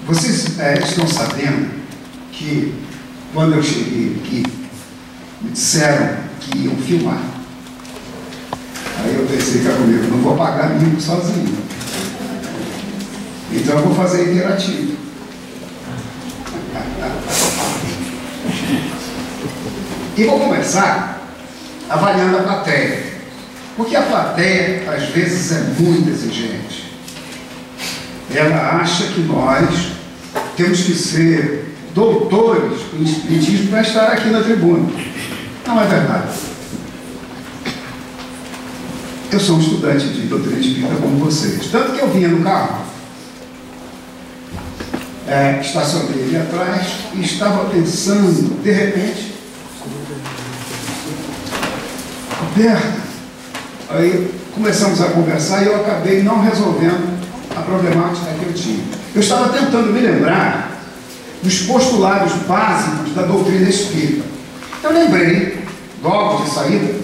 Vocês estão sabendo que, quando eu cheguei aqui, me disseram que iam filmar. Aí eu pensei cá comigo, não vou pagar mico sozinho. Então eu vou fazer interativo. E vou começar avaliando a plateia. Porque a plateia, às vezes, é muito exigente. Ela acha que nós temos que ser doutores em espiritismo para estar aqui na tribuna. Não é verdade. Eu sou um estudante de doutrina espírita como vocês. Tanto que eu vinha no carro, estacionei ali atrás e estava pensando, de repente, Roberto, aí começamos a conversar e eu acabei não resolvendo a problemática que eu tinha. Eu estava tentando me lembrar dos postulados básicos da doutrina espírita. Eu lembrei, logo de saída,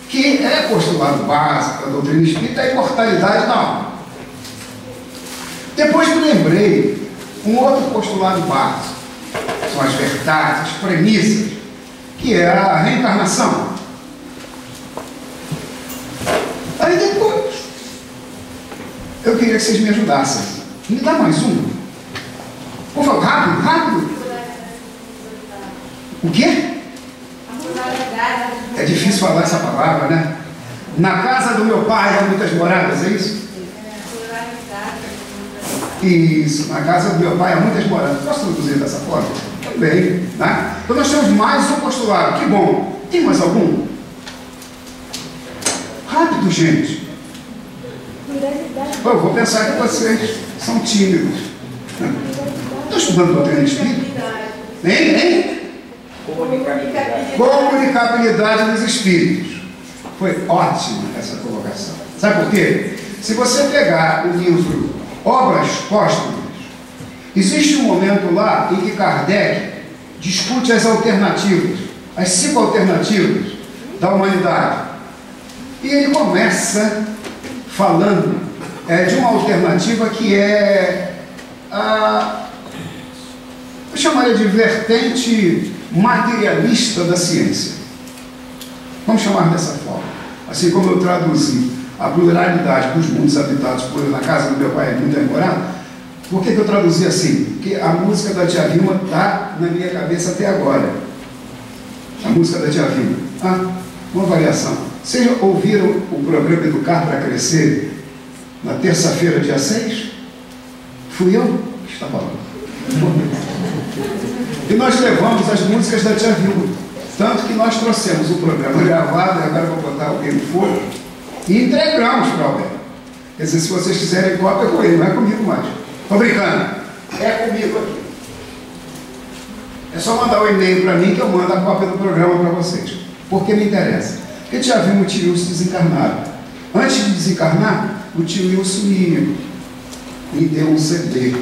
que postulado básico da doutrina espírita a imortalidade da alma. Depois me lembrei um outro postulado básico, são as verdades, as premissas, que é a reencarnação. Aí depois, eu queria que vocês me ajudassem. Me dá mais um. Por favor, rápido, rápido. O quê? É difícil falar essa palavra, né? Na casa do meu pai há muitas moradas, é isso? Isso, na casa do meu pai há muitas moradas. Posso traduzir dessa forma? Também, né? Então nós temos mais um postulado, que bom. Tem mais algum? Rápido, gente. Eu vou pensar que vocês são tímidos. Estou estudando doutrina espírita? Hein? Comunicabilidade dos espíritos. Foi ótima essa colocação. Sabe por quê? Se você pegar o livro Obras Póstumas, existe um momento lá em que Kardec discute as alternativas, as 5 alternativas da humanidade. E ele começa falando de uma alternativa que eu chamaria de vertente materialista da ciência. Vamos chamar dessa forma. Assim como eu traduzi a pluralidade dos mundos habitados por na casa do meu pai é muito demorado. Por que eu traduzi assim? Porque a música da Tia Vilma está na minha cabeça até agora. A música da Tia Vilma. Uma variação. Vocês já ouviram o programa Educar para Crescer na terça-feira, dia 6? Fui eu que estava lá. E nós levamos as músicas da Tia Vilma. Tanto que nós trouxemos o programa gravado, e agora vou botar alguém no fogo, e entregamos para alguém. Quer dizer, se vocês quiserem cópia, é com ele, não é comigo mais. Estou brincando. É comigo aqui. É só mandar o e-mail para mim que eu mando a cópia do programa para vocês. Porque me interessa. Porque Tia Vilma e o tio Wilson desencarnaram. Antes de desencarnar, o tio Wilson me deu um CD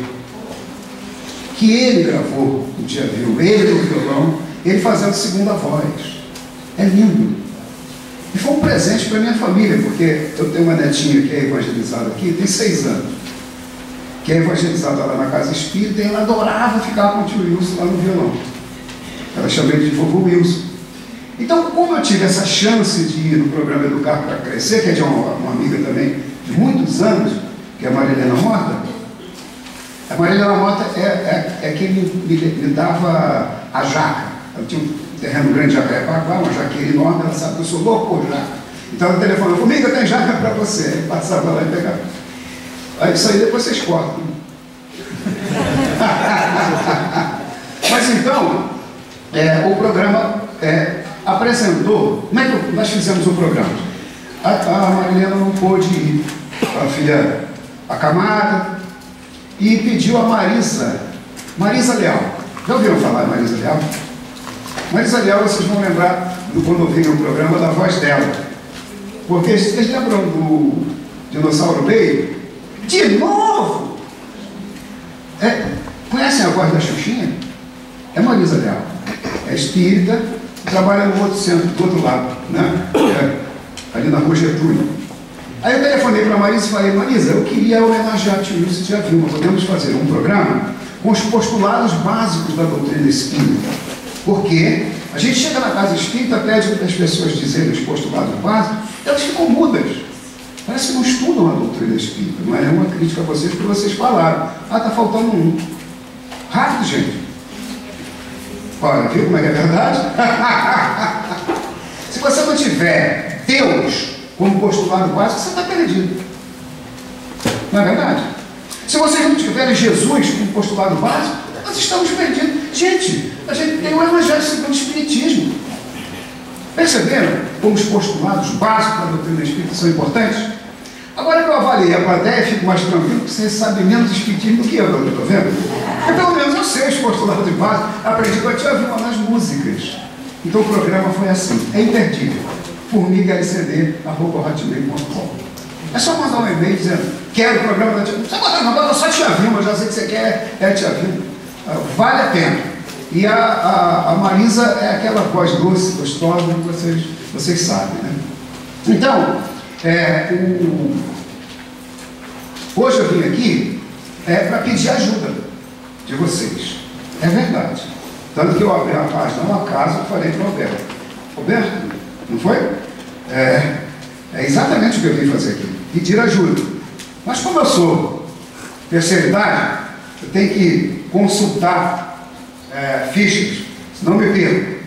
que ele gravou, o Tia Vilma, ele no violão, ele fazendo segunda voz. É lindo. E foi um presente para minha família, porque eu tenho uma netinha que é evangelizada aqui, tem 6 anos, que é evangelizada lá na Casa Espírita, e ela adorava ficar com o tio Wilson lá no violão. Ela chama ele de vovô Wilson. Então, como eu tive essa chance de ir no programa Educar para Crescer, que é de uma amiga também de muitos anos, que é a Marilena Mota, a Marilena Mota é quem me dava a jaca. Eu tinha um terreno grande de Jacarepaguá, uma jaqueira enorme, ela sabe que eu sou louco por jaca. Então ela telefonou comigo, eu tenho jaca para você. Aí passava lá e pegava. Aí isso aí depois vocês cortam. Mas então, o programa apresentou. Como é que nós fizemos o programa? A Marilena não pôde ir, a filha acamada, e pediu a Marisa Leal. Já ouviram falar em Marisa Leal? Marisa Leal, vocês vão lembrar quando veio o programa da voz dela. Porque vocês lembram do Dinossauro Baby? De novo! Conhecem a voz da Xuxinha? É Marisa Leal. É espírita, trabalha no outro centro, do outro lado, né? Ali na Rua Getúlio. Aí eu telefonei para a Marisa e falei: Marisa, eu queria homenagear a tio Wilson e tia Vilma. Podemos fazer um programa com os postulados básicos da doutrina espírita. Porque a gente chega na casa espírita, pede para as pessoas dizerem os postulados básicos, elas ficam mudas. Parece que não estudam a doutrina espírita. Não é nenhuma crítica a vocês, porque vocês falaram. Ah, está faltando um. Rápido, gente. Olha, viu como é que é verdade? Se você não tiver Deus como postulado básico, você está perdido. Não é verdade? Se vocês não tiverem Jesus como postulado básico, nós estamos perdidos. Gente, a gente tem o Evangelho segundo o Espiritismo. Perceberam como os postulados básicos da doutrina espírita são importantes? Agora que eu avaliei a plateia, fico mais tranquilo, porque vocês sabem menos Espiritismo do que eu, estou vendo? Porque pelo menos eu sei os postulados básicos, aprendi com a tia Vilma nas músicas. Então o programa foi assim, é imperdível. formigalcd@hotmail.com. É só mandar um e-mail dizendo, quero o programa da tia Vilma. Você bota só tia Vilma, eu já sei que você quer, é a tia Vilma. Vale a pena. E a Marisa é aquela voz doce, gostosa, que vocês sabem, né? Então, hoje eu vim aqui para pedir ajuda de vocês. É verdade. Tanto que eu abri a página ao acaso e falei para o Roberto. Roberto, não foi? É exatamente o que eu vim fazer aqui. Pedir ajuda. Mas como eu sou terceira idade, eu tenho que consultar fichas, senão me perco.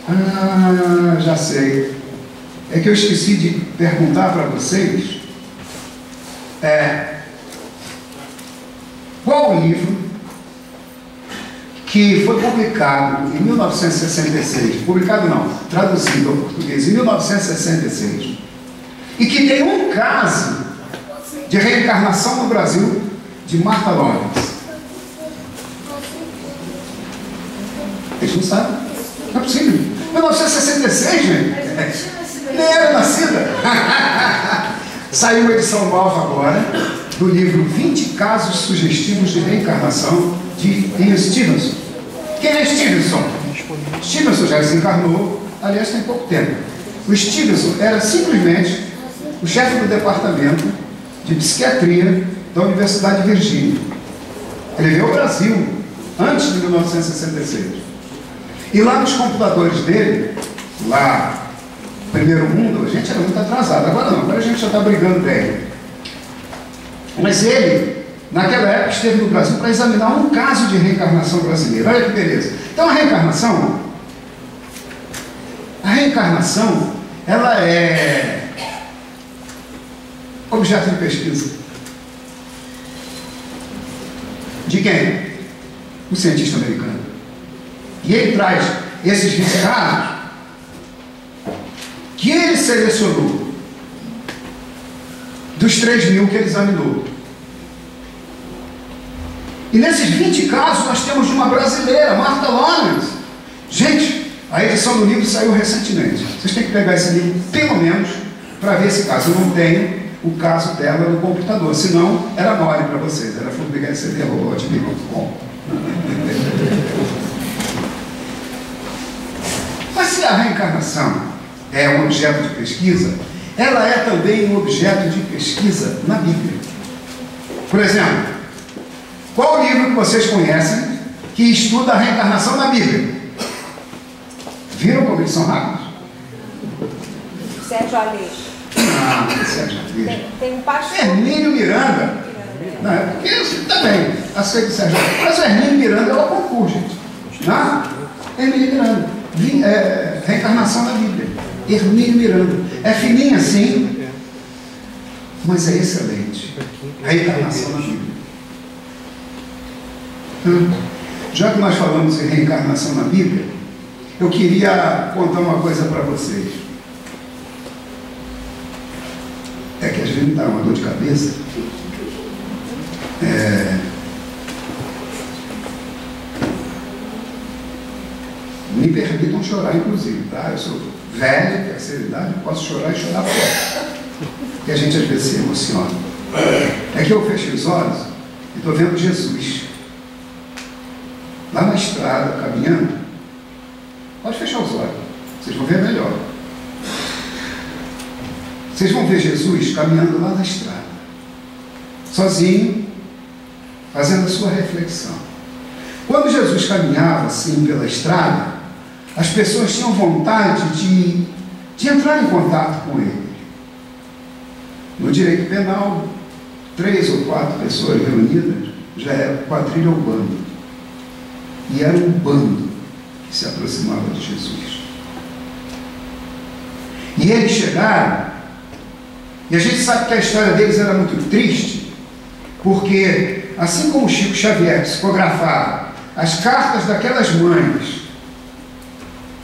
Ah, já sei. É que eu esqueci de perguntar para vocês qual o livro que foi publicado em 1966, publicado não, traduzido ao português em 1966, e que tem um caso de reencarnação no Brasil de Martha Lawrence. Eles não sabem? Não é possível. 1966, gente. Nem era nascida. Saiu uma edição nova agora do livro 20 Casos Sugestivos de Reencarnação de Ian Stevenson. Quem é Stevenson? Stevenson já se encarnou, aliás, tem pouco tempo. O Stevenson era simplesmente o chefe do departamento de psiquiatria da Universidade de Virgínia. Ele veio ao Brasil antes de 1966. E lá nos computadores dele, lá no primeiro mundo, a gente era muito atrasado. Agora não, agora a gente já está brigando bem. Mas ele, naquela época, esteve no Brasil para examinar um caso de reencarnação brasileira. Olha que beleza. Então a reencarnação, ela é objeto de pesquisa. De quem? O cientista americano. E ele traz esses 20 casos que ele selecionou dos 3.000 que ele examinou. E nesses 20 casos nós temos uma brasileira, Martha Lawrence. Gente, a edição do livro saiu recentemente. Vocês têm que pegar esse livro, pelo menos, para ver esse caso. Eu não tenho o caso dela no computador, senão era mole para vocês. Era formigalcd@hotmail.com. Mas se a reencarnação é um objeto de pesquisa, ela é também um objeto de pesquisa na Bíblia. Por exemplo, qual o livro que vocês conhecem que estuda a reencarnação na Bíblia? Viram como eles são rápidos? Sérgio Aleixo. Ah, Sérgio Aleixo. Tem um pastor. Hermínio Miranda. Não, é porque também aceito Sérgio Aleixo. Mas o Hermínio Miranda é o concurso, gente. Não? Hermínio Miranda. Reencarnação na Bíblia. Hermínio Miranda. É fininho assim, mas é excelente. Reencarnação na Bíblia. Já que nós falamos em reencarnação na Bíblia, eu queria contar uma coisa para vocês. É que às vezes me dá uma dor de cabeça. Me permitam chorar, inclusive, tá? Eu sou velho, terceira idade, posso chorar e chorar forte. Porque a gente às vezes se emociona. É que eu fechei os olhos e estou vendo Jesus lá na estrada, caminhando. Pode fechar os olhos, vocês vão ver melhor. Vocês vão ver Jesus caminhando lá na estrada, sozinho, fazendo a sua reflexão. Quando Jesus caminhava assim pela estrada, as pessoas tinham vontade de entrar em contato com ele. No direito penal, 3 ou 4 pessoas reunidas já era quadrilha ou bando. E era um bando que se aproximava de Jesus. E eles chegaram, e a gente sabe que a história deles era muito triste, porque assim como Chico Xavier psicografava as cartas daquelas mães,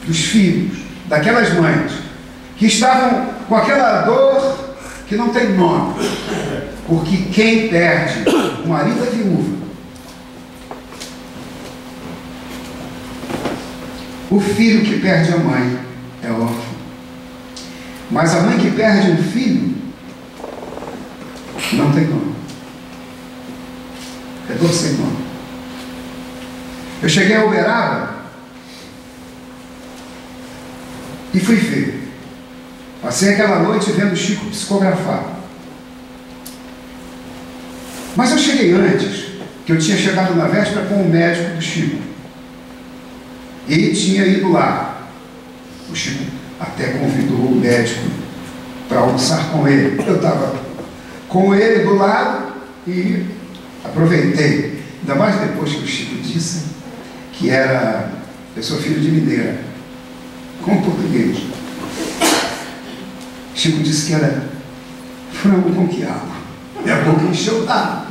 dos filhos, daquelas mães, que estavam com aquela dor que não tem nome, porque quem perde o marido é viúva, o filho que perde a mãe é órfão, mas a mãe que perde um filho não tem nome, é dor sem nome. Eu cheguei a Uberaba e fui ver. Passei aquela noite vendo Chico psicografar. Mas eu cheguei antes, que eu tinha chegado na véspera com o médico do Chico. Ele tinha ido lá. O Chico até convidou o médico para almoçar com ele. Eu estava com ele do lado e aproveitei. Ainda mais depois que o Chico disse que era, eu sou filho de mineira, com português. Chico disse que era frango com quiabo. Minha boca encheu d'água.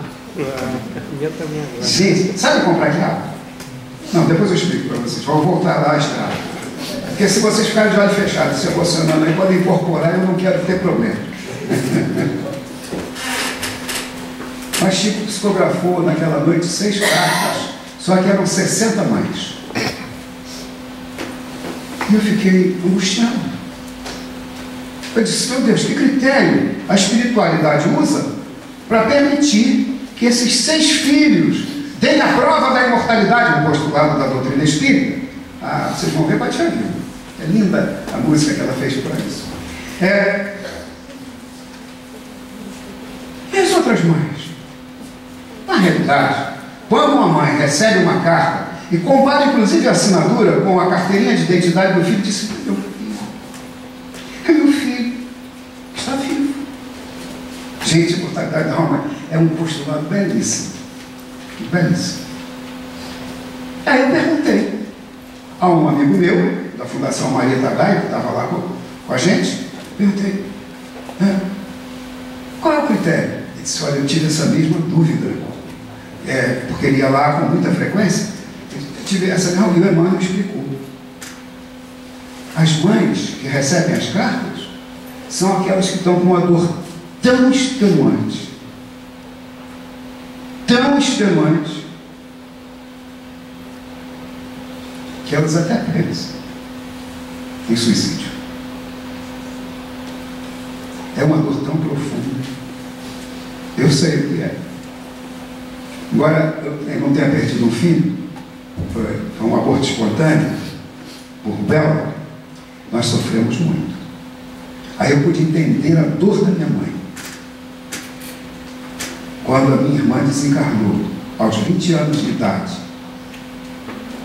Gente, sabe comprar quiabo? Não, depois eu explico para vocês. Vou voltar lá à estrada. Porque se vocês ficarem de olho fechado, se emocionando aí, podem incorporar, eu não quero ter problema. Mas Chico psicografou naquela noite 6 cartas, só que eram 60 mães. E eu fiquei angustiado. Eu disse, meu Deus, que critério a espiritualidade usa para permitir que esses 6 filhos deem a prova da imortalidade no postulado da doutrina espírita? Ah, vocês vão ver, bate a vida. É linda a música que ela fez para isso. E as outras mães? Na realidade, quando uma mãe recebe uma carta e compara inclusive a assinatura com a carteirinha de identidade do filho, diz, meu filho está vivo. Gente, a imortalidade da alma é um postulado belíssimo. Belíssimo. Aí eu perguntei a um amigo meu, da Fundação Maria Tagaio, que estava lá com a gente, perguntei, qual é o critério? Ele disse, olha, eu tive essa mesma dúvida, porque ele ia lá com muita frequência. Eu tive essa mesma dúvida, e o Emmanuel explicou. As mães que recebem as cartas são aquelas que estão com uma dor tão extenuante, que elas até pensam em suicídio. É uma dor tão profunda. Eu sei o que é. Embora eu não tenha perdido um filho, foi um aborto espontâneo, por rubéola, nós sofremos muito. Aí eu pude entender a dor da minha mãe. Quando a minha irmã desencarnou, aos 20 anos de idade,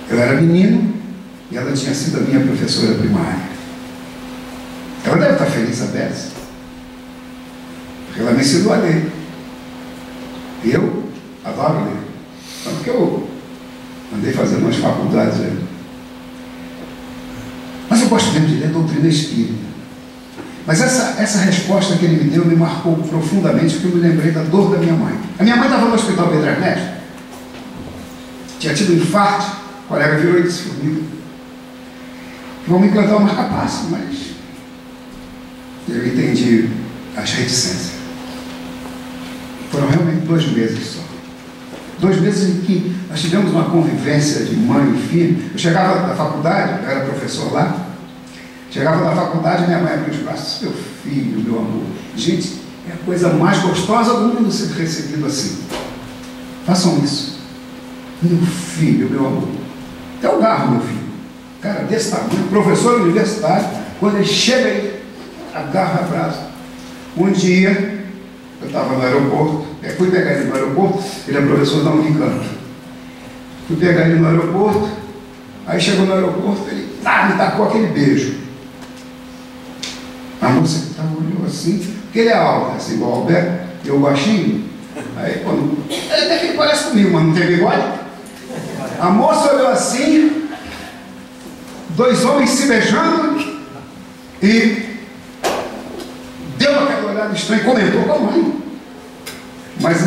eu era menino e ela tinha sido a minha professora primária. Ela deve estar feliz a beça, porque ela me ensinou a ler. E eu adoro ler. Tanto que eu andei fazendo umas faculdades aí. Mas eu gosto mesmo de ler doutrina espírita. Mas essa resposta que ele me deu me marcou profundamente, porque eu me lembrei da dor da minha mãe. A minha mãe estava no hospital Pedro Ernesto, tinha tido um infarto, o colega virou e disse comigo, vão me implantar uma marca-passo, mas eu entendi as reticências. Foram realmente 2 meses só. 2 meses em que nós tivemos uma convivência de mãe e filho. Eu chegava da faculdade, eu era professor lá, chegava da faculdade e minha mãe abriu os braços, meu filho, meu amor. Gente, é a coisa mais gostosa do mundo ser recebido assim. Façam isso. Meu filho, meu amor. Até o garro, meu filho. Cara desse tamanho, professor universitário, quando ele chega aí, agarra abraço. Um dia, eu estava no aeroporto, Fui pegar ele no aeroporto, ele é professor da Unicamp. Fui pegar ele no aeroporto, aí chegou no aeroporto, ele me tacou aquele beijo. A moça que estava olhou assim, porque ele é alto, assim, igual o Alberto, eu baixinho. Aí quando. Até que ele parece comigo, mas não tem bigode. A moça olhou assim, dois homens se beijando e deu aquela olhada estranha e comentou com a mãe. Mas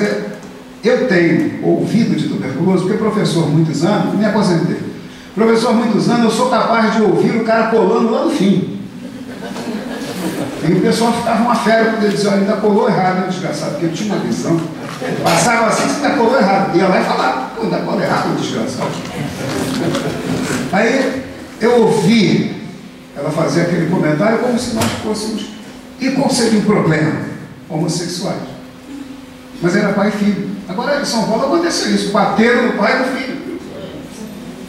eu tenho ouvido de tuberculoso, porque professor há muitos anos, me aposentei. Professor há muitos anos, eu sou capaz de ouvir o cara colando lá no fim. E o pessoal ficava uma fera quando ele dizia, olha, ainda colou errado, né, desgraçado, porque eu tinha uma visão. Passava assim, você ainda colou errado. Ia lá e falava, pô, ainda colou errado, desgraçado. Aí eu ouvi ela fazer aquele comentário como se nós fôssemos. E qual seria o problema? Homossexuais. Mas era pai e filho. Agora em São Paulo aconteceu isso, bateram no pai e no filho.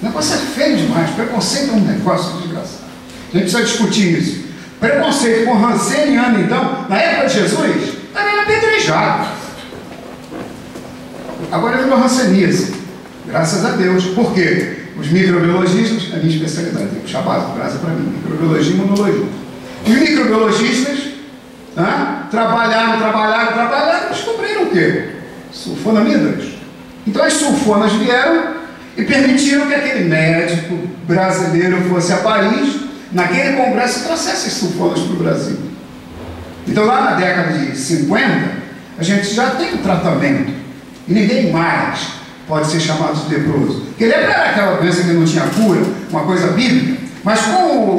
O negócio é feio demais, preconceito é um negócio desgraçado. A gente precisa discutir isso. Preconceito com ranceniano, então, na época de Jesus, era apedrejado. Agora virou rancenias. Graças a Deus. Por quê? Os microbiologistas, a minha especialidade, tem que puxar base, graças para mim, microbiologia e imunologia. E os microbiologistas trabalharam, descobriram o quê? Sulfonamidas. Então as sulfonas vieram e permitiram que aquele médico brasileiro fosse a Paris, naquele congresso, e trouxesse as sulfonas para o Brasil. Então lá na década de 50, a gente já tem um tratamento, e ninguém mais pode ser chamado de leproso. Porque lepra era aquela doença que não tinha cura, uma coisa bíblica, mas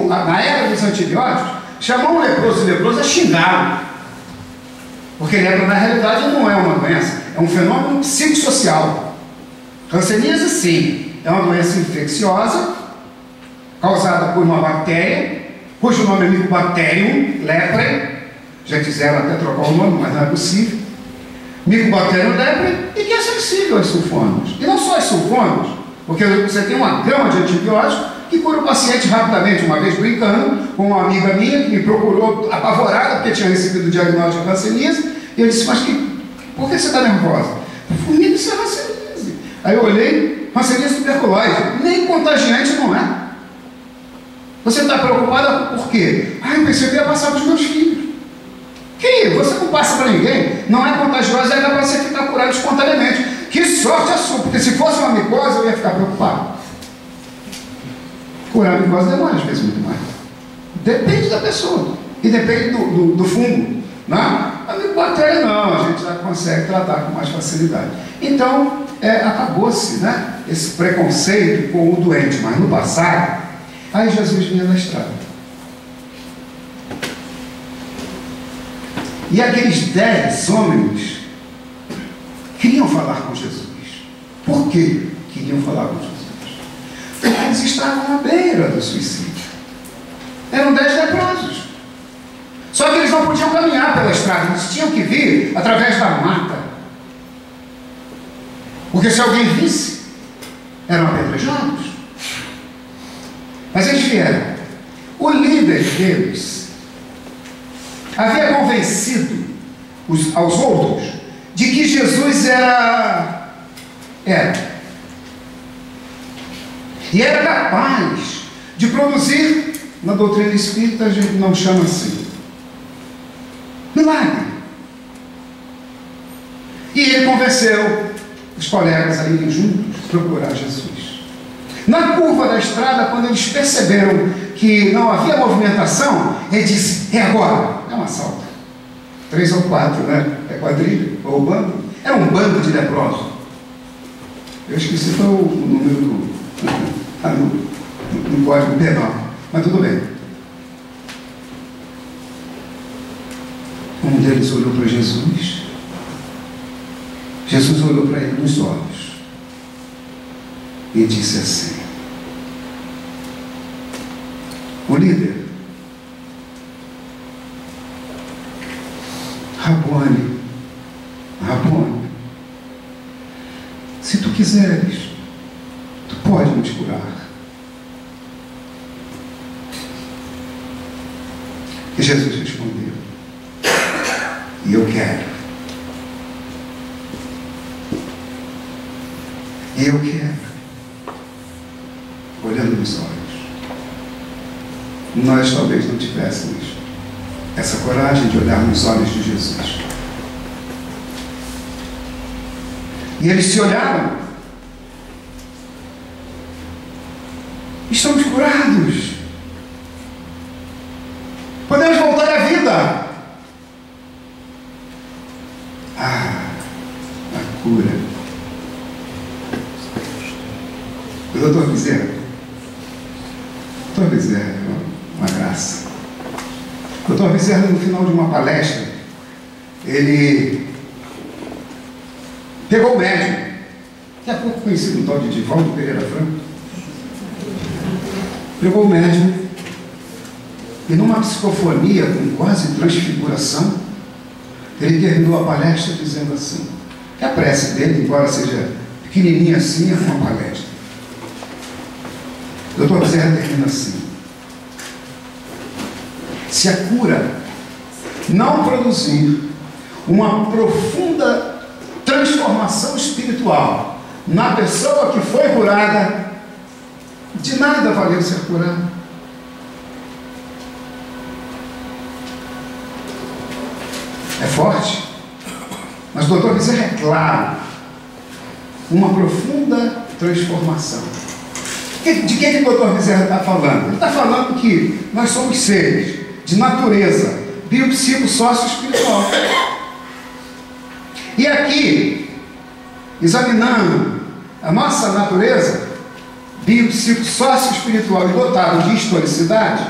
na era dos antibióticos, chamar um leproso de leproso é xingá-lo. Porque lepra, na realidade, não é uma doença, é um fenômeno psicossocial. Hanseníase, sim, é uma doença infecciosa, causada por uma bactéria, cujo nome é Mycobacterium leprae, já quiseram até trocar o nome, mas não é possível. Mycobacterium leprae, e que é sensível às sulfonas. E não só às sulfonas, porque você tem uma gama de antibióticos que cura o paciente rapidamente. Uma vez brincando com uma amiga minha que me procurou apavorada porque tinha recebido o diagnóstico de hanseníase, e eu disse, mas por que você está nervosa? Formiga, isso é hanseníase. Aí eu olhei, hanseníase tuberculose, nem contagiante não é. Você está preocupada por quê? Eu pensei que ia passar para os meus filhos. Que você não passa para ninguém, não é contagiosa, é capaz de você ficar curado espontaneamente. Que sorte a sua, porque se fosse uma micose eu ia ficar preocupado. Curar a micose demora às vezes muito mais. Depende da pessoa e depende do fungo. Não? A micobactéria não, a gente já consegue tratar com mais facilidade. Então, acabou-se, né, esse preconceito com o doente, mas no passado, aí Jesus vinha na estrada. E aqueles 10 homens queriam falar com Jesus. Por que queriam falar com Jesus? Porque eles estavam à beira do suicídio. Eram 10 leprosos. Só que eles não podiam caminhar pela estrada, eles tinham que vir através da mata. Porque se alguém visse, eram apedrejados. Mas eles vieram. O líder deles havia convencido aos outros de que Jesus era. E era capaz de produzir, na doutrina espírita a gente não chama assim, milagre. E ele convenceu os colegas a irem juntos procurar Jesus. Na curva da estrada, quando eles perceberam que não havia movimentação, ele disse, é agora, é um assalto. 3 ou 4, né? É quadrilha, ou bando. Era um bando de leprosos. Eu esqueci qual o número no código penal, mas tudo bem. Um deles olhou para Jesus. Jesus olhou para ele nos olhos e disse assim: o líder, Rabone, se tu quiseres, tu pode nos curar. E Jesus respondeu: e eu quero. Eu quero. Olhando nos olhos. Nós talvez não tivéssemos essa coragem de olhar nos olhos de Jesus. E eles se olharam. Estamos curados. Podemos voltar à vida. A cura. O doutor Bezerra. Doutor Bezerra é uma graça. O doutor Bezerra, no final de uma palestra, ele pegou o médium, que é pouco conhecido, um tal de Divaldo Pereira Franco. Pegou o médium e, numa psicofonia com quase transfiguração, ele terminou a palestra dizendo assim, que a prece dele, embora seja pequenininha assim, é uma palestra. O doutor Bezerra termina assim: se a cura não produzir uma profunda transformação espiritual na pessoa que foi curada, de nada valeu ser curado. É forte, mas o doutor Bezerra é claro: uma profunda transformação. De que o doutor Bezerra está falando? Ele está falando que nós somos seres de natureza biopsico-sócio-espiritual. E aqui, examinando a nossa natureza biopsico-sócio-espiritual e dotado de historicidade,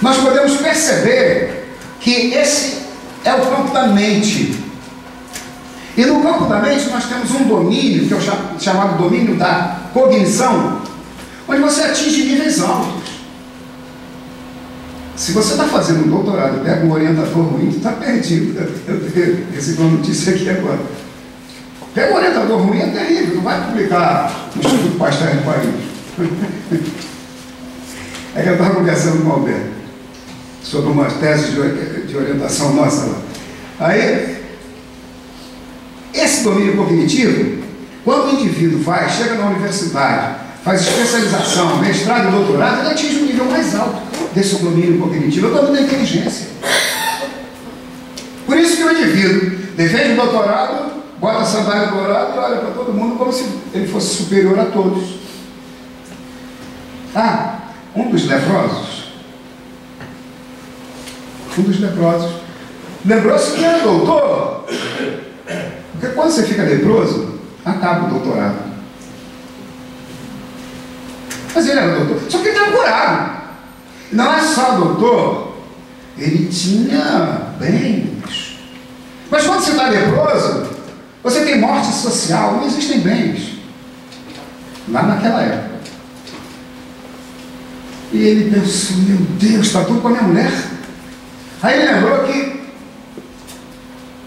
nós podemos perceber que esse é o campo da mente. E no campo da mente nós temos um domínio, que é o chamado domínio da cognição, onde você atinge níveis altos. Se você está fazendo um doutorado e pega um orientador ruim, tu está perdido. Eu recebi uma notícia aqui agora. Pega um orientador ruim, é terrível, não vai publicar no Instituto Pasteur de Paris. É que eu estava conversando com o Alberto sobre uma tese de orientação nossa lá. Aí, esse domínio cognitivo, quando o indivíduo chega na universidade, faz especialização, mestrado e doutorado, ele atinge um nível mais alto desse domínio cognitivo, é o domínio da inteligência. Por isso que o indivíduo defende o doutorado, bota a sandália dourada e olha para todo mundo como se ele fosse superior a todos. Um dos leprosos lembrou-se que era doutor. Porque quando você fica leproso, acaba o doutorado. Mas ele era doutor, só que ele estava curado. Não é só doutor, ele tinha bens. Mas quando você está leproso, você tem morte social, não existem bens. Lá naquela época. E ele pensou, meu Deus, está tudo com a minha mulher. Aí ele lembrou que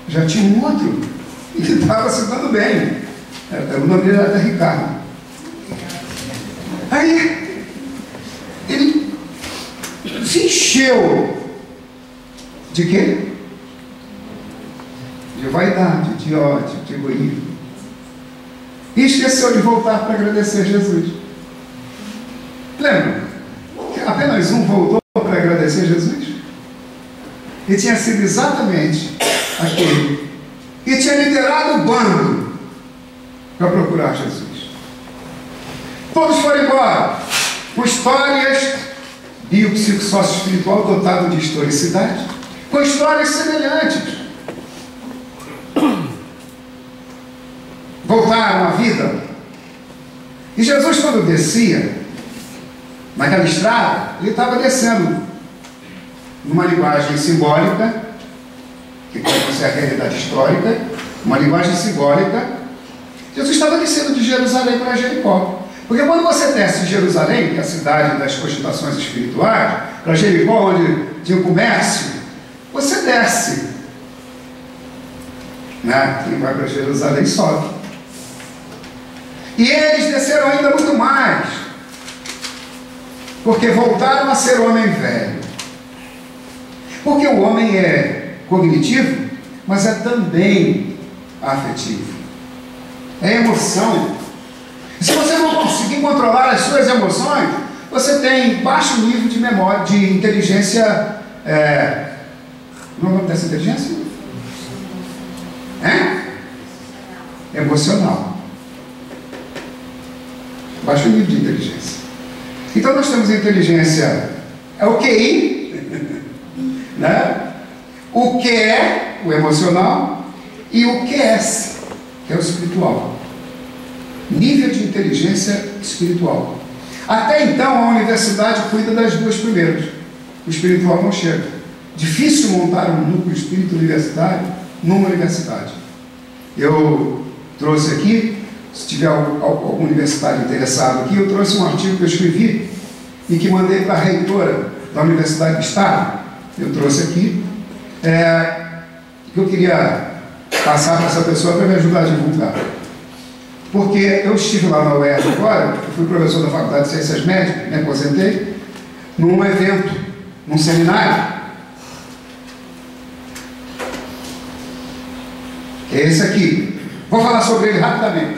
já tinha um outro. E ele estava se dando bem. O nome dele era até Ricardo. Aí ele se encheu de quê? De vaidade, de ódio, de egoísmo. E esqueceu de voltar para agradecer a Jesus. Lembra? Que apenas um voltou para agradecer a Jesus? E tinha sido exatamente aquele que tinha liderado o bando para procurar Jesus. Todos foram embora com histórias biopsico-sócio-espiritual dotado de historicidade, com histórias semelhantes. Voltaram à vida. E Jesus, quando descia naquela estrada, ele estava descendo numa linguagem simbólica, que pode ser a realidade histórica, uma linguagem simbólica. Jesus estava descendo de Jerusalém para Jericó. Porque quando você desce de Jerusalém, que é a cidade das cogitações espirituais, para Jericó, onde tinha o comércio, você desce. Quem vai para Jerusalém sobe. E eles desceram ainda muito mais, porque voltaram a ser homem velho. Porque o homem é cognitivo, mas é também afetivo. é emoção. Se você não conseguir controlar as suas emoções, você tem baixo nível de memória, de inteligência. Não é o nome dessa inteligência? Emocional. Baixo nível de inteligência. Então nós temos a inteligência, é o QI, né? O QE, o emocional, e o QS, que é o espiritual. Nível de inteligência espiritual. Até então a universidade cuida das duas primeiras. O espiritual não chega. Difícil montar um núcleo espírito universitário numa universidade. Eu trouxe aqui, se tiver algum universitário interessado aqui, eu trouxe um artigo que eu escrevi e que mandei para a reitora da Universidade do Estado. Eu trouxe aqui, que eu queria passar para essa pessoa para me ajudar a divulgar. Porque eu estive lá na UERJ agora, eu fui professor da Faculdade de Ciências Médicas, me aposentei, num evento, num seminário. É esse aqui. Vou falar sobre ele rapidamente.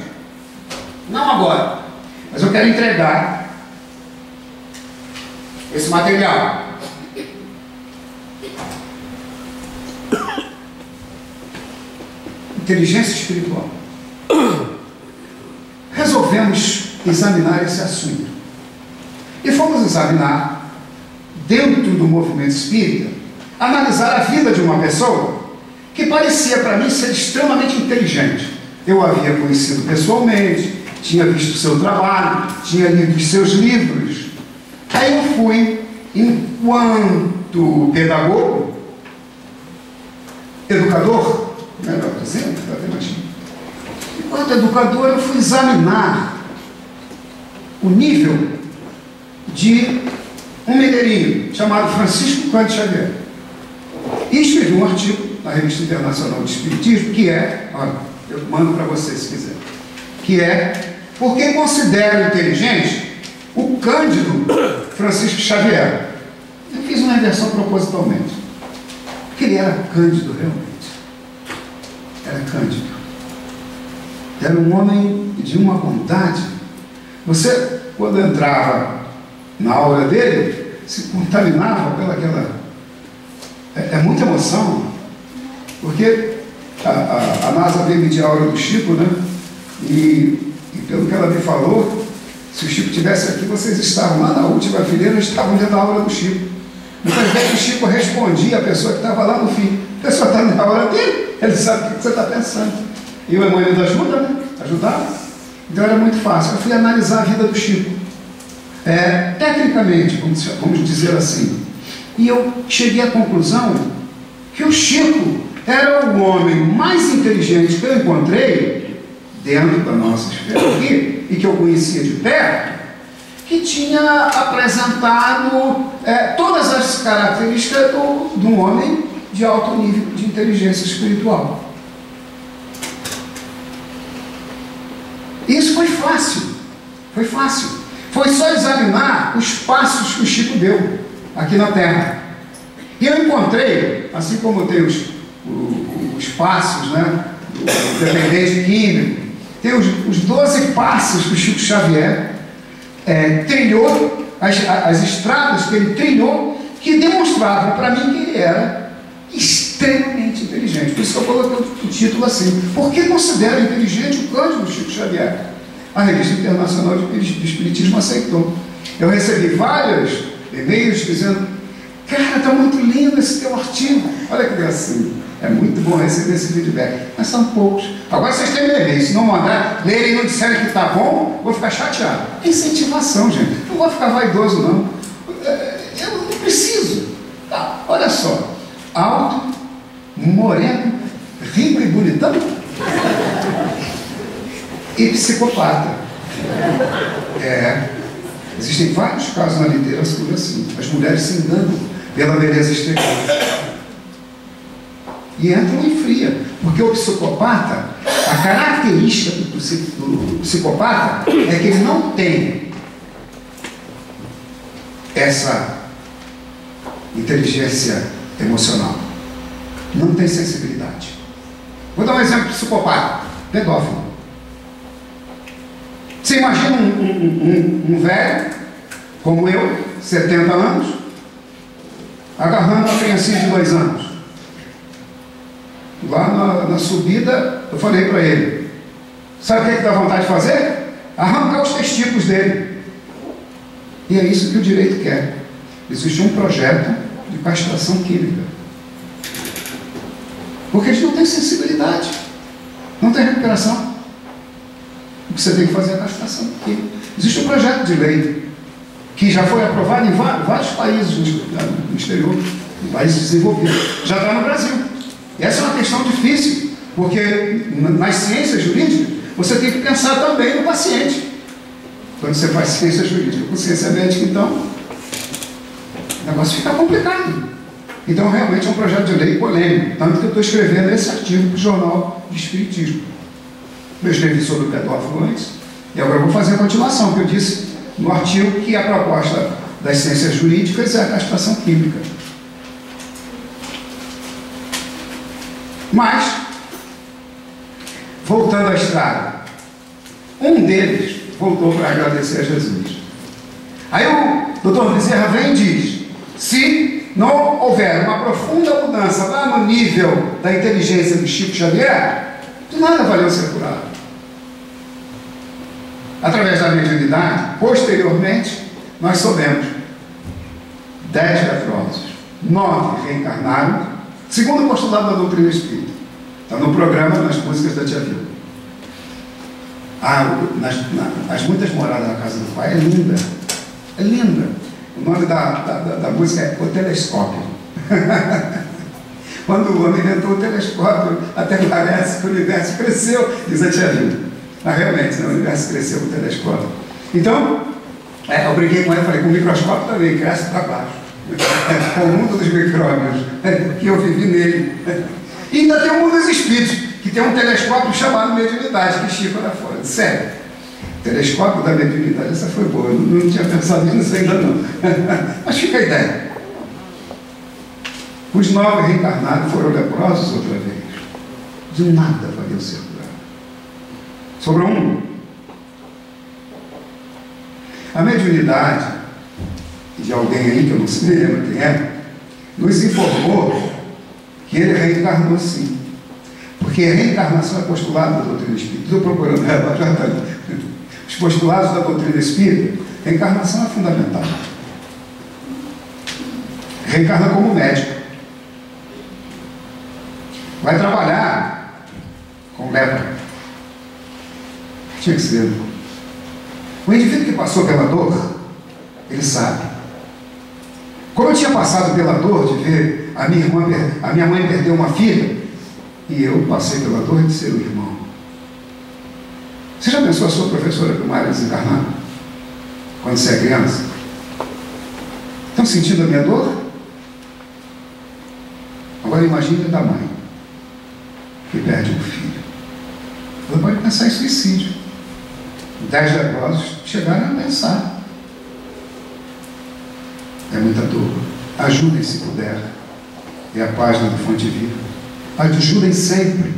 Não agora, mas eu quero entregar esse material. Inteligência espiritual. Resolvemos examinar esse assunto. E fomos examinar, dentro do movimento espírita, analisar a vida de uma pessoa que parecia para mim ser extremamente inteligente. Eu havia conhecido pessoalmente, tinha visto o seu trabalho, tinha lido os seus livros. Aí eu fui, enquanto pedagogo, educador, melhor dizendo, enquanto educador, eu fui examinar o nível de um mineirinho chamado Francisco Cândido Xavier. E escrevi um artigo na Revista Internacional de Espiritismo, que olha, eu mando para você se quiser, que por que considero inteligente o Cândido Francisco Xavier. Eu fiz uma inversão propositalmente, porque ele era cândido realmente, era cândido, era um homem de uma bondade. Você, quando entrava na aula dele, se contaminava pelaquela... É muita emoção, porque a NASA veio medir a aura do Chico, né? E pelo que ela me falou, se o Chico estivesse aqui, vocês estavam lá na última fileira, estavam dentro da aura do Chico. Muitas vezes o Chico respondia a pessoa que estava lá no fim. A pessoa está na aura dele, ele sabe o que você está pensando. E o Emmanuel ajuda, né? Ajudava. Então era muito fácil. Eu fui analisar a vida do Chico. Tecnicamente, vamos dizer assim. E eu cheguei à conclusão que o Chico era o homem mais inteligente que eu encontrei dentro da nossa esfera aqui, e que eu conhecia de perto, que tinha apresentado todas as características de um homem de alto nível de inteligência espiritual. Isso foi fácil, foi fácil. Foi só examinar os passos que o Chico deu aqui na Terra. E eu encontrei, assim como tem os passos, né, do dependente químico, tem os 12 passos que o Chico Xavier trilhou, as estradas que ele trilhou, que demonstravam para mim que ele era extremamente inteligente. Por isso que eu coloquei o título assim: por que considera inteligente o Cândido Chico Xavier? A Revista Internacional de Espiritismo aceitou. Eu recebi vários e-mails dizendo: cara, está muito lindo esse teu artigo, olha que gracinha. É muito bom receber esse feedback, mas são poucos. Agora vocês têm que ler, se não mandar, lerem e não disserem que está bom, vou ficar chateado. É incentivação, gente. Não vou ficar vaidoso, não. Eu não preciso. Tá, olha só. Alto, moreno, rico e bonitão. E psicopata. Existem vários casos na literatura assim. As mulheres se enganam pela beleza exterior e entram em fria, porque o psicopata, a característica do psicopata é que ele não tem essa inteligência emocional, não tem sensibilidade. Vou dar um exemplo de psicopata: pedófilo. Você imagina um velho, como eu, 70 anos, agarrando uma criancinha de 2 anos. Lá na subida, eu falei para ele, sabe o que dá vontade de fazer? Arrancar os testículos dele. E é isso que o direito quer. Existe um projeto de castração química. Porque eles não têm sensibilidade, não tem recuperação. O que você tem que fazer é a castração química. Existe um projeto de lei que já foi aprovado em vários países no exterior, em países desenvolvidos. Já está no Brasil. E essa é uma questão difícil, porque nas ciências jurídicas você tem que pensar também no paciente. Quando você faz ciência jurídica com ciência médica, então o negócio fica complicado. Então realmente é um projeto de lei polêmico, tanto que eu estou escrevendo esse artigo para o Jornal de Espiritismo. Eu escrevi sobre o pedófilo antes, e agora eu vou fazer a continuação, que eu disse no artigo que a proposta das ciências jurídicas é a castração química. Mas, voltando à estrada, um deles voltou para agradecer a Jesus. Aí o Dr. Bezerra vem e diz, se não houver uma profunda mudança lá no nível da inteligência do Chico Xavier, de nada valeu ser curado. Através da mediunidade, posteriormente, nós soubemos 10 leprosos, 9 reencarnaram, segundo o postulado da doutrina espírita. Está no programa, nas músicas da Tia Vilma. As muitas moradas na casa do pai é linda. É linda. O nome da música é O Telescópio. Quando o homem inventou o telescópio, até parece que o universo cresceu, diz a Tia Vilma. Mas realmente, o universo cresceu com o telescópio. Então, eu brinquei com ela e falei, com o microscópio também cresce para baixo. É o mundo dos micróbios, que eu vivi nele. E ainda tem o mundo dos espíritos, que tem um telescópio chamado mediunidade, que Chico lá fora. Sério. Telescópio da mediunidade, essa foi boa. Eu não tinha pensado nisso ainda não. Mas fica a ideia. Os 9 reencarnados foram leprosos outra vez. De nada valeu ser curado. Sobrou um. A mediunidade de alguém aí, que eu não sei, lembro quem é, nos informou que ele reencarnou sim. Porque a reencarnação é postulado da doutrina espírita. Estou procurando os postulados da doutrina espírita. Reencarnação é fundamental. Reencarna como médico. Vai trabalhar com lepra. Tinha que ser. O indivíduo que passou pela dor, ele sabe. Como eu tinha passado pela dor de ver a minha mãe perder uma filha, e eu passei pela dor de ser o irmão. Você já pensou a sua professora primária desencarnar? Quando você é criança? Estão sentindo a minha dor? Agora imagine a da mãe, que perde um filho. Ela pode pensar em suicídio. 10 leprosos chegaram a pensar. É muita dor. Ajudem se puder. É a página do Fonte Viva. Ajudem sempre.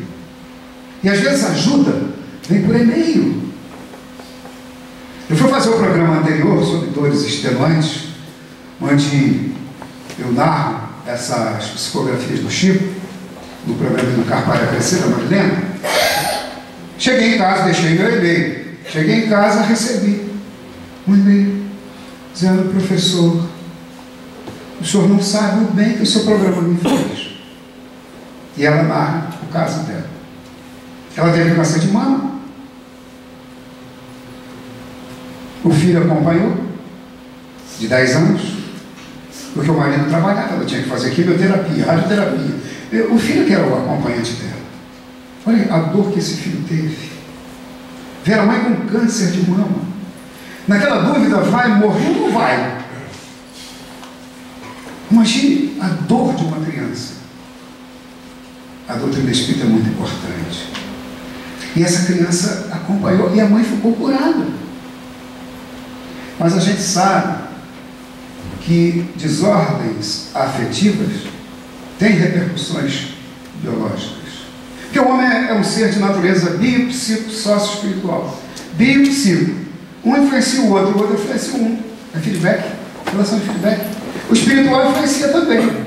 E às vezes a ajuda vem por e-mail. Eu fui fazer o programa anterior sobre dores extenuantes, onde eu narro essas psicografias do Chico, no programa do Carpar a Crescer, da Marilena. Cheguei em casa, deixei meu e-mail. Cheguei em casa, recebi um e-mail dizendo, professor, o senhor não sabe o bem que o seu programa me fez. E ela narra o caso dela. Ela teve câncer de mama. O filho acompanhou, de 10 anos, porque o marido trabalhava, ela tinha que fazer quimioterapia, radioterapia. O filho que era o acompanhante dela. Olha a dor que esse filho teve. Ver a mãe com câncer de mama. Naquela dúvida, vai morrer ou não vai? Imagine a dor de uma criança. A doutrina espírita é muito importante. E essa criança acompanhou e a mãe ficou curada. Mas a gente sabe que desordens afetivas têm repercussões biológicas. Porque o homem é um ser de natureza bio, psico, sócio-espiritual. bio e psico. Um influencia o outro influencia um. É feedback, relação de feedback. O espiritual influencia também.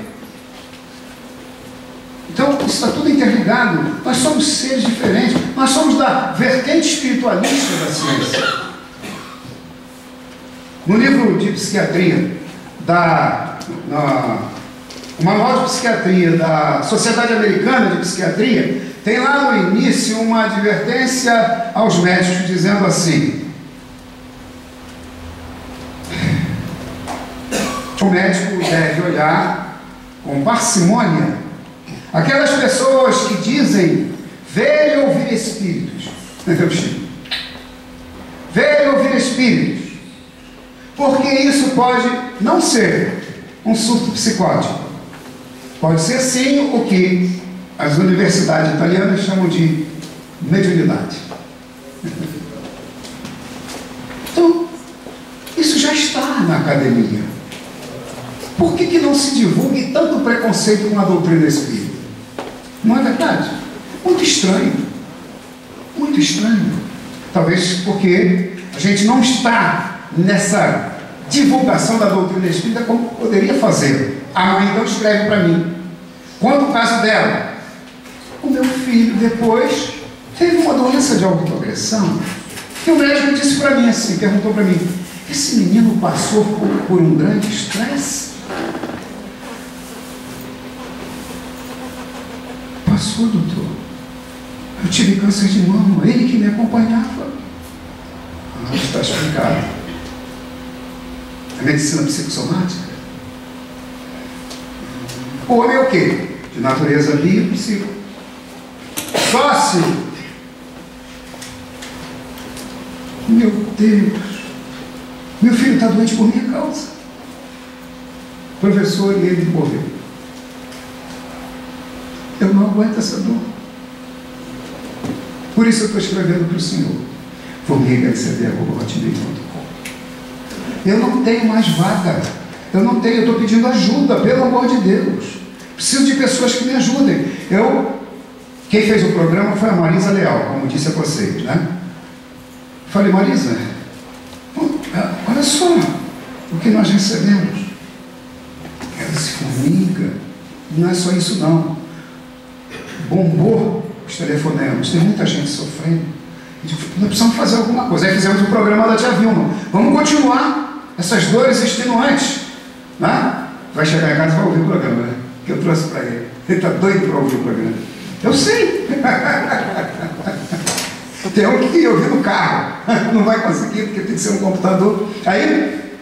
Então, isso está tudo interligado. Nós somos seres diferentes. Nós somos da vertente espiritualista da ciência. No livro de psiquiatria, o Manual de Psiquiatria da Sociedade Americana de Psiquiatria, tem lá no início uma advertência aos médicos, dizendo assim: o médico deve olhar com parcimônia aquelas pessoas que dizem ver e ouvir espíritos. Ver e ouvir espíritos. Porque isso pode não ser um surto psicótico. Pode ser sim o que as universidades italianas chamam de mediunidade. Então, isso já está na academia. Por que não se divulgue tanto preconceito com a doutrina espírita? Não é verdade? Muito estranho. Muito estranho. Talvez porque a gente não está nessa divulgação da doutrina espírita como poderia fazer. A mãe então escreve para mim. Quanto o caso dela? O meu filho depois teve uma doença de autoagressão. E o médico disse para mim assim, perguntou para mim: esse menino passou por um grande estresse? Passou, doutor. Eu tive câncer de mama, ele que me acompanhava. Ah, está explicado. A medicina psicossomática. O homem é o quê? De natureza bio e psico. Sócio. Meu Deus. Meu filho está doente por minha causa. Professor, e ele morreu. Eu não aguento essa dor. Por isso eu estou escrevendo para o senhor. formiga@hotmail.com. Eu não tenho mais vaga. Eu estou pedindo ajuda, pelo amor de Deus. Preciso de pessoas que me ajudem. Quem fez o programa foi a Marisa Leal, como disse a vocês, né? Falei: Marisa, olha só o que nós recebemos. Ela disse: formiga, não é só isso não. Bombou os telefonemas, tem muita gente sofrendo. Nós precisamos fazer alguma coisa. Aí fizemos o programa da tia Vilma. Vamos continuar essas dores extenuantes, né? Vai chegar em casa e vai ouvir o programa, né? Que eu trouxe para ele. Ele está doido para ouvir o programa. Eu sei. Tem um que ouvir no carro. Não vai conseguir porque tem que ser um computador. Aí,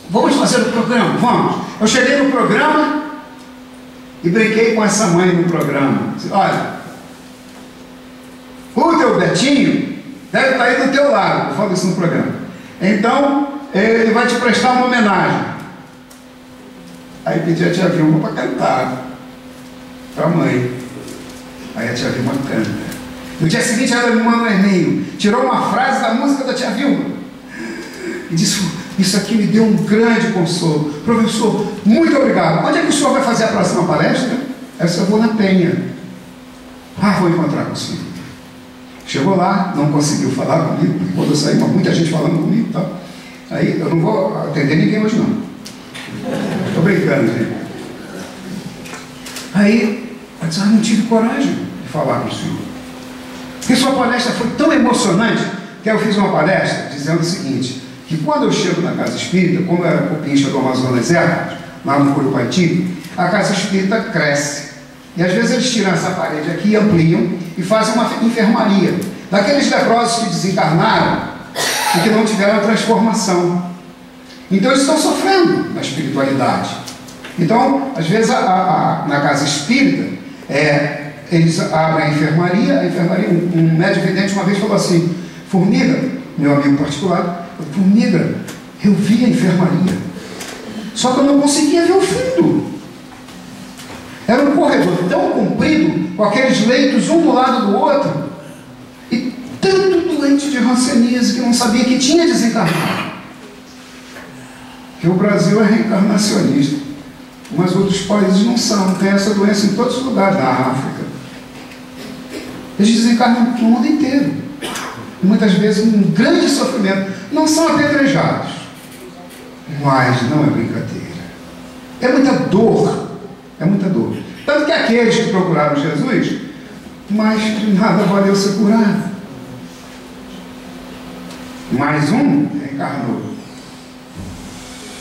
vamos fazer o programa? Vamos. Eu cheguei no programa e brinquei com essa mãe no programa. Disse: olha, o teu Betinho deve estar aí do teu lado. Eu falo isso no programa. Então, ele vai te prestar uma homenagem. Aí pedi a tia Vilma para cantar para a mãe. Aí a tia Vilma canta. No dia seguinte ela me mandou um e-mail, tirou uma frase da música da tia Vilma e disse: isso aqui me deu um grande consolo. Professor, muito obrigado. Onde é que o senhor vai fazer a próxima palestra? Essa eu vou na Penha. Ah, vou encontrar com o senhor. Chegou lá, não conseguiu falar comigo, porque quando eu saí, muita gente falando comigo e tal. Aí eu não vou atender ninguém hoje não. Estou brincando, gente. Aí eu disse: não tive coragem de falar com o senhor. Porque sua palestra foi tão emocionante que eu fiz uma palestra dizendo o seguinte: que quando eu chego na casa espírita, como eu era copincha do Amazonas Ervas, lá no Curupaiti, a casa espírita cresce. E às vezes eles tiram essa parede aqui e ampliam e fazem uma enfermaria. Daqueles leprosos que desencarnaram e que não tiveram a transformação. Então eles estão sofrendo na espiritualidade. Então, às vezes, na casa espírita, eles abrem a enfermaria, um médico vidente uma vez falou assim: Formiga, meu amigo particular, Formiga, eu vi a enfermaria, só que eu não conseguia ver o fundo. Era um corredor tão comprido, com aqueles leitos um do lado do outro, e tanto doente de hanseníase que não sabia que tinha desencarnado. Que o Brasil é reencarnacionista, mas outros países não são. Tem essa doença em todos os lugares da África. Eles desencarnam no mundo inteiro. muitas vezes um grande sofrimento. Não são apedrejados, mas não é brincadeira. É muita dor, é muita dor. Tanto que aqueles que procuraram Jesus, mas de nada valeu ser curado. Mais um reencarnou.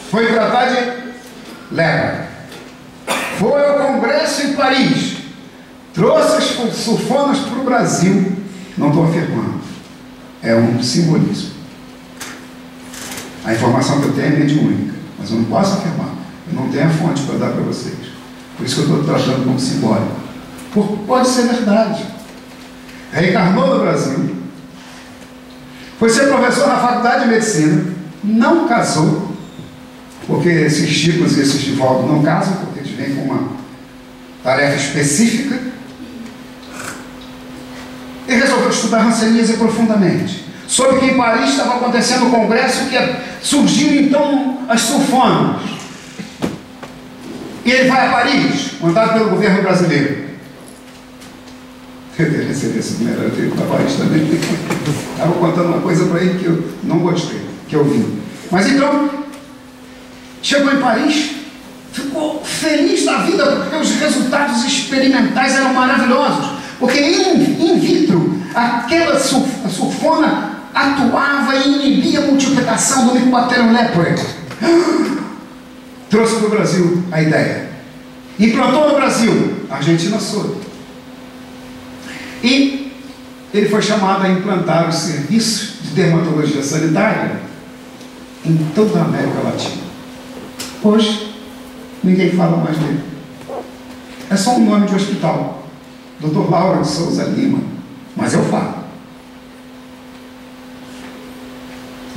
Foi tratar de lepra. Foi ao congresso em Paris. Trouxe as sulfonas para o Brasil. Não estou afirmando. É um simbolismo. A informação que eu tenho é mediúnica, mas eu não posso afirmar. Eu não tenho a fonte para dar para vocês. Por isso que eu estou tratando como simbólico. Pode ser verdade. Reencarnou no Brasil. Foi ser professor na faculdade de medicina. Não casou. Porque esses Chicos e esses Divaldo não casam, porque eles vêm com uma tarefa específica. E resolveu estudar Hanseníase profundamente. Soube que em Paris estava acontecendo um congresso que surgiram então as sulfonas. E ele vai a Paris, mandado pelo governo brasileiro. Eu recebi esse número, eu tenho para Paris também. Estava contando uma coisa para ele que eu não gostei, que eu vi. Mas então, chegou em Paris, ficou feliz da vida, porque os resultados experimentais eram maravilhosos. Porque in vitro, aquela sulfona atuava e inibia a multiplicação do Mycobacterium leprae. Trouxe para o Brasil a ideia. Implantou no Brasil. A Argentina soube. E ele foi chamado a implantar os serviços de dermatologia sanitária em toda a América Latina. Hoje, ninguém fala mais dele. É só um nome de hospital. Dr. Lauro de Souza Lima. Mas eu falo.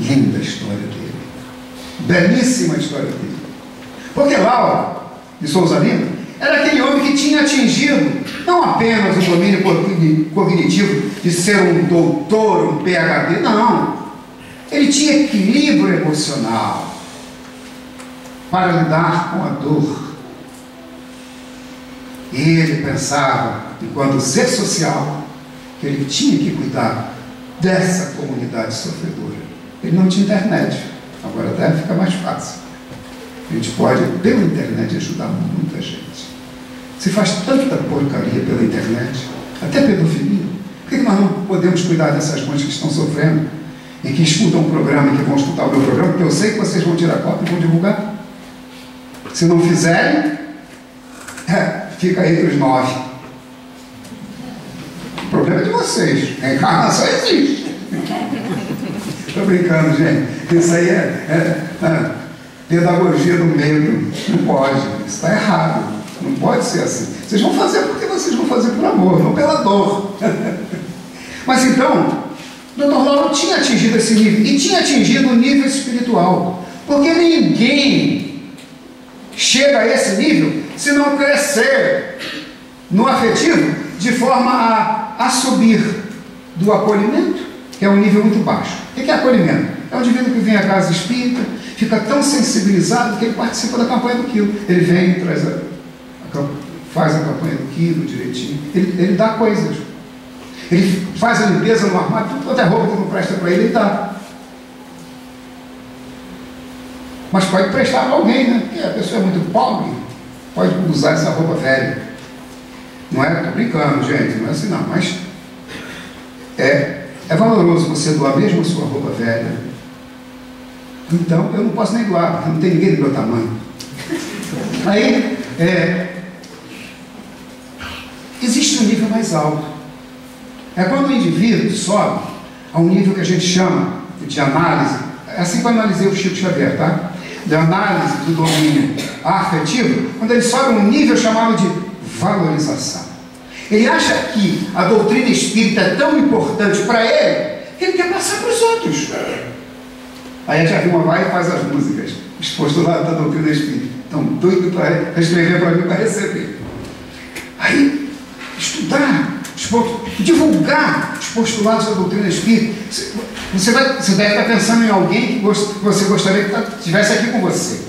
Linda a história dele. Belíssima a história dele. Porque Lauro de Souza Lima era aquele homem que tinha atingido não apenas o domínio cognitivo de ser um doutor, um PhD, não. Ele tinha equilíbrio emocional para lidar com a dor. E ele pensava, enquanto ser social, que ele tinha que cuidar dessa comunidade sofredora. Ele não tinha internet, agora até fica mais fácil. A gente pode, pela internet, ajudar muita gente. Se faz tanta porcaria pela internet, até pedofilia. Por que nós não podemos cuidar dessas mães que estão sofrendo e que escutam o programa e que vão escutar o meu programa? Porque eu sei que vocês vão tirar cópia e vão divulgar. Se não fizerem, fica entre os 9. O problema é de vocês. A encarnação existe. Estou brincando, gente. Isso aí é pedagogia do medo. Não pode. Isso está errado. Não pode ser assim. Vocês vão fazer porque vocês vão fazer por amor, não pela dor. Mas então, o Dr. Lauro tinha atingido esse nível. E tinha atingido o nível espiritual. Porque ninguém chega a esse nível se não crescer no afetivo de forma a subir do acolhimento, que é um nível muito baixo. O que é acolhimento? É um indivíduo que vem à casa espírita, fica tão sensibilizado que ele participa da campanha do quilo. Ele vem, faz a campanha do quilo direitinho, ele dá coisas. Ele faz a limpeza no armário, tudo quanto é roupa que não presta para ele dá. Mas pode prestar para alguém, né? Porque a pessoa é muito pobre, pode usar essa roupa velha. Não é? Estou brincando, gente, não é assim não, mas é valoroso você doar mesmo a sua roupa velha. Então, eu não posso nem doar, não tem ninguém do meu tamanho. Aí, existe um nível mais alto. É quando o indivíduo sobe a um nível que a gente chama de análise, é assim que eu analisei o Chico Xavier, tá? De análise do domínio afetivo, quando ele sobe a um nível chamado de valorização. Ele acha que a doutrina espírita é tão importante para ele, que ele quer passar para os outros. Aí a Tia Vilma vai e faz as músicas, os postulados da doutrina espírita. Estão doidos para escrever para mim, para receber. Aí, estudar, divulgar os postulados da doutrina espírita. Você deve estar pensando em alguém que você gostaria que estivesse aqui com você.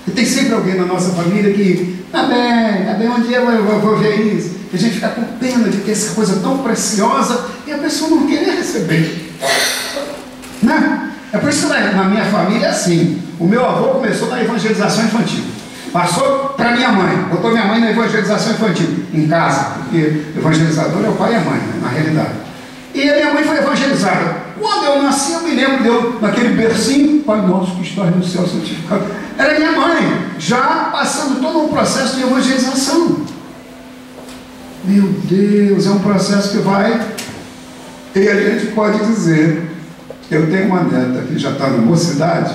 E tem sempre alguém na nossa família que, tá bem, um dia eu vou ver isso. E a gente fica com pena de ter essa coisa tão preciosa e a pessoa não querer receber. Né? É por isso que na minha família é assim. O meu avô começou na evangelização infantil. Passou para minha mãe, botou minha mãe na evangelização infantil, em casa, porque evangelizador é o pai e a mãe, né, na realidade. E a minha mãe foi evangelizada. Quando eu nasci, eu me lembro de eu, naquele bercinho, Pai nosso que estás no céu santificado. Era minha mãe, já passando todo um processo de evangelização. Meu Deus, é um processo que vai. E a gente pode dizer, eu tenho uma neta que já está na mocidade,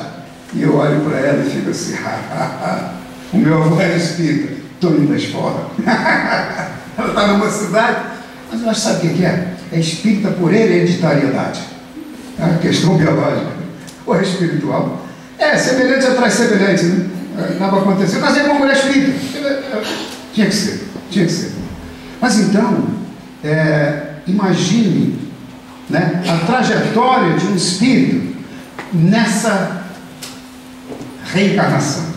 e eu olho para ela e fico assim, o meu avô era espírita, estou indo da escola. Ela está na mocidade, mas eu acho que sabe o que é? É espírita por hereditariedade. É uma questão biológica, ou é espiritual. É, semelhante atrás semelhante, né? Acaba acontecendo. Eu casei com uma mulher espírita. Tinha que ser, tinha que ser. Mas então, imagine, né, a trajetória de um espírito nessa reencarnação.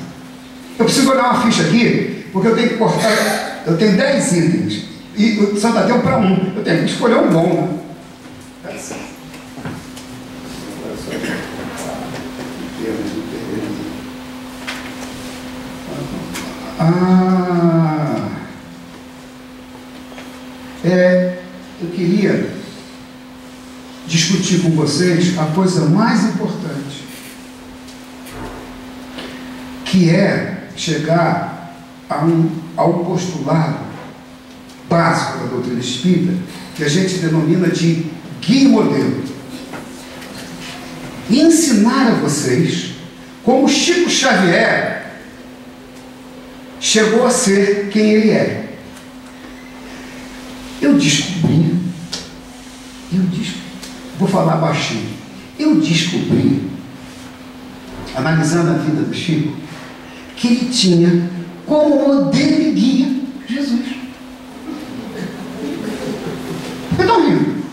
Eu preciso olhar uma ficha aqui, porque eu tenho que cortar, eu tenho 10 itens, e o Santo deu para um, eu tenho que escolher um bom, né? Eu queria discutir com vocês a coisa mais importante, que é chegar ao postulado básico da doutrina espírita, que a gente denomina de guia e modelo, e ensinar a vocês como Chico Xavier chegou a ser quem ele é. Eu descobri, vou falar baixinho, eu descobri, analisando a vida do Chico, que ele tinha como modelo e guia Jesus. Estão rindo?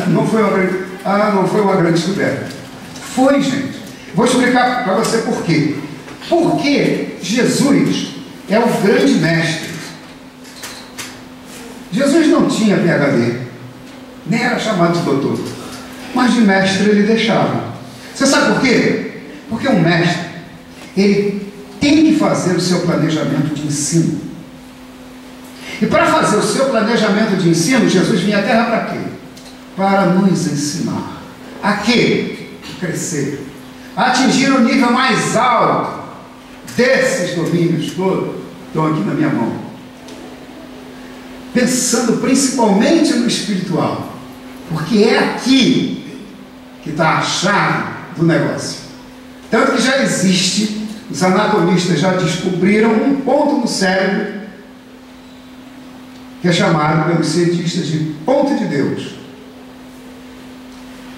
Não foi uma grande descoberta. Foi, gente. Vou explicar para você por quê. Porque Jesus é o grande mestre. Jesus não tinha PhD, nem era chamado de doutor, mas de mestre ele deixava. Você sabe por quê? Porque um mestre, ele tem que fazer o seu planejamento de ensino. E para fazer o seu planejamento de ensino, Jesus vinha à Terra para quê? Para nos ensinar. A quê? Crescer. A atingir o nível mais alto desses domínios todos. Estão aqui na minha mão. Pensando principalmente no espiritual. Porque é aqui que está a chave do negócio. Tanto que já existe, os anatomistas já descobriram um ponto no cérebro que é chamado pelos cientistas de ponto de Deus.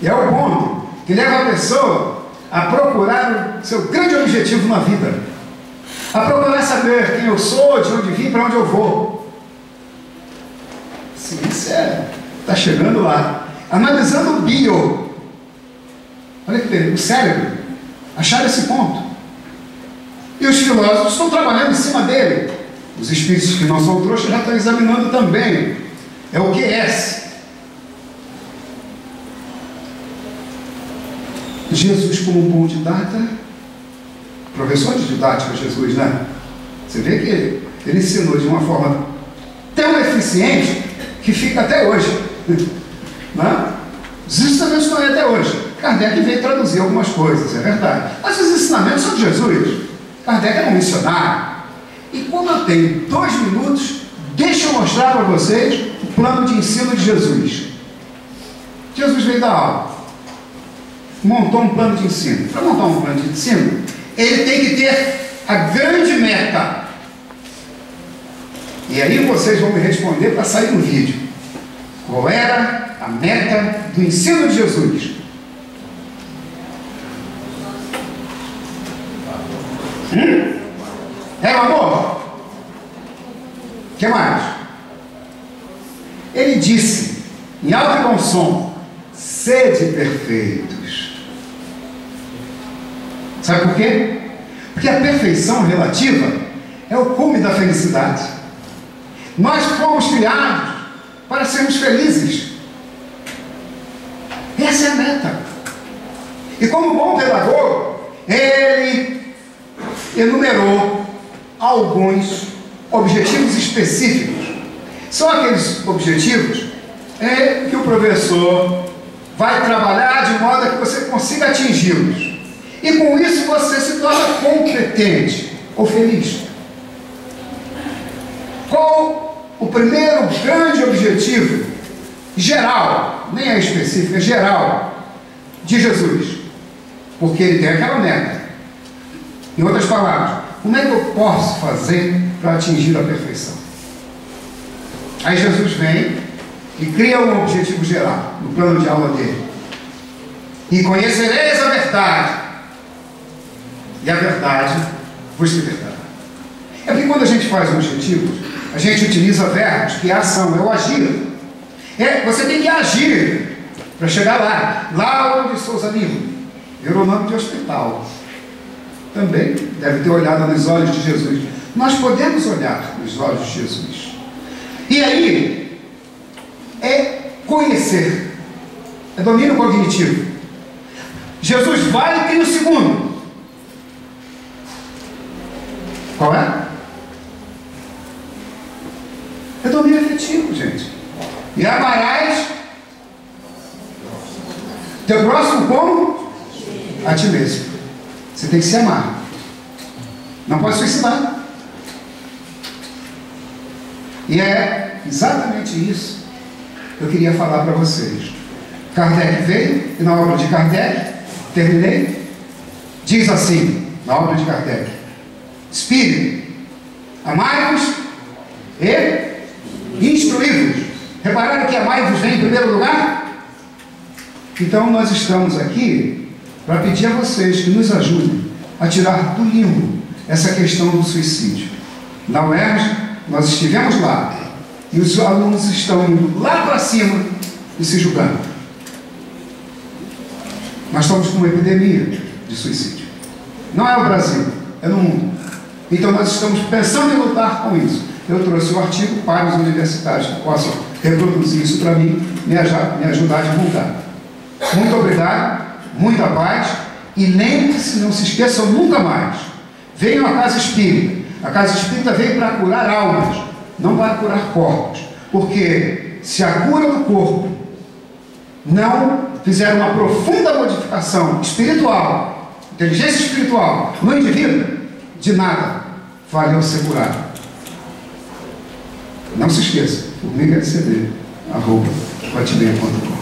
E é o ponto que leva a pessoa a procurar o seu grande objetivo na vida, a procurar saber quem eu sou, de onde vim, para onde eu vou. Ciência está chegando lá. Analisando o bio, olha que perigo, o cérebro, acharam esse ponto. E os filósofos estão trabalhando em cima dele. Os espíritos que não são trouxas já estão examinando também. É o QS. Jesus como um bom didata, professor de didática Jesus, né? Você vê que ele ensinou de uma forma tão eficiente que fica até hoje. Né? Os ensinamentos estão aí até hoje. Kardec veio traduzir algumas coisas, é verdade. Mas os ensinamentos são de Jesus. Kardec era um missionário. E como eu tenho 2 minutos, deixa eu mostrar para vocês o plano de ensino de Jesus. Jesus veio dar aula. Montou um plano de ensino. Para montar um plano de ensino, ele tem que ter a grande meta. E aí vocês vão me responder para sair no vídeo. Qual era a meta do ensino de Jesus? Era o amor? O que mais? Ele disse, em alto e bom som, sede perfeitos. Sabe por quê? Porque a perfeição relativa é o cume da felicidade. Nós fomos criados para sermos felizes. Essa é a meta. E como bom pedagogo, ele enumerou alguns objetivos específicos. São aqueles objetivos que o professor vai trabalhar de modo que você consiga atingi-los. E com isso você se torna competente ou feliz. Qual o primeiro grande objetivo geral, nem é específico, é geral, de Jesus? Porque ele tem aquela meta. Em outras palavras, como é que eu posso fazer para atingir a perfeição? Aí Jesus vem e cria um objetivo geral no plano de aula dele. E conhecereis a verdade, e a verdade vos libertará. É porque quando a gente faz objetivos, a gente utiliza verbos que é ação, é o agir. Você tem que agir para chegar lá. Lá onde Souza Lima, virou nome de hospital. Também deve ter olhado nos olhos de Jesus. Nós podemos olhar nos olhos de Jesus. E aí, é conhecer, é domínio cognitivo. Jesus vai e cria o segundo. Qual é? É domínio afetivo, gente. E amarás teu próximo como? A ti mesmo. Você tem que se amar. Não pode suicidar. E é exatamente isso que eu queria falar para vocês. Kardec veio, e na obra de Kardec, terminei, diz assim, na obra de Kardec: Espírito, amai-vos e instruí-vos. Repararam que amai-vos vem em primeiro lugar? Então nós estamos aqui para pedir a vocês que nos ajudem a tirar do limbo essa questão do suicídio. Na UERJ, nós estivemos lá e os alunos estão indo lá para cima e se julgando. Nós estamos com uma epidemia de suicídio. Não é o Brasil, é no mundo. Então nós estamos pensando em lutar com isso. Eu trouxe o artigo para os universitários que possam reproduzir isso para mim, me ajudar a divulgar. Muito obrigado, muita paz, e lembre-se, não se esqueçam nunca mais, venham à Casa Espírita. A Casa Espírita veio para curar almas, não para curar corpos, porque se a cura do corpo não fizer uma profunda modificação espiritual, inteligência espiritual no indivíduo, de nada valeu ser curado. Não se esqueça, formiga.cd@hotmail.com